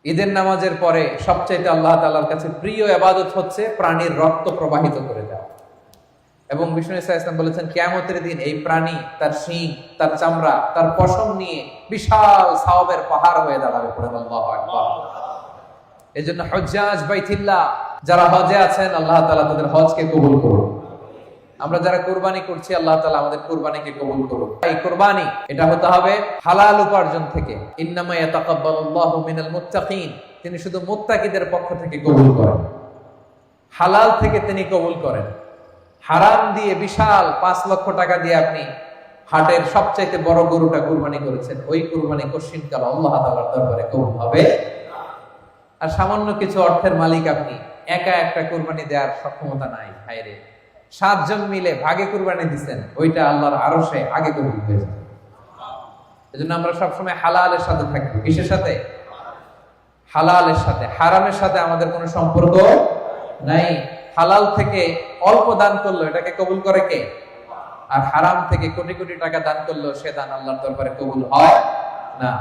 ঈদের নামাজের পরে সবচাইতে আল্লাহ তাআলার কাছে প্রিয় ইবাদত হচ্ছে প্রাণীর রক্ত প্রবাহিত করে দেওয়া। এবং বিষ্ণু ইসা ইসলাম বলেছেন কিয়ামতের দিন এই প্রাণী তার শিং, তার চামড়া, তার পশম নিয়ে বিশাল সওয়াবের পাহাড় হয়ে দাঁড়াবে। পড়েন আল্লাহু আকবার। এজন্য হজ্জাজ বাইতুল্লাহ যারা হজে আছেন, আল্লাহ তাআলা তাদের হজকে কবুল করুন। আমরা যারা কুরবানি করছি, আল্লাহ তাআলা আমাদের কুরবানিকে কবুল করুন। এই কুরবানি এটা হতে হবে হালাল উপার্জন থেকে। ইন্নামা ইয়াতাকাব্বালুল্লাহু মিনাল মুত্তাকিন, তিনি শুধু মুত্তাকিদের পক্ষ থেকে কবুল করেন, হালাল থেকে তিনি কবুল করেন। হারাম দিয়ে বিশাল 5 লক্ষ টাকা দিয়ে আপনি হাটের সবচাইতে বড় গরুটা কুরবানি করেছেন, ওই কুরবানি কশিনকাল আল্লাহ তাআলার দরবারে কবুল হবে। আর সামান্য কিছু অর্থের মালিক আপনি, একা একটা কুরবানি দেওয়ার সক্ষমতা নাই, হায়রে 7 জন মিলে ভাগে কুরবানি দিচ্ছেন, ওইটা আল্লাহর আরশে আগে কবুল হয়ে যাবে। এজন্য আমরা সবসময় হালালের সাথে থাকবো। কিসের সাথে? হালালের সাথে। হারামের সাথে আমাদের কোনো সম্পর্ক নাই। হালাল থেকে অল্প দান করলো এটাকে কবুল করে কে? আর হারাম থেকে কোটি কোটি টাকা দান করলো সে দান আল্লাহর দরবারে কবুল হয় না।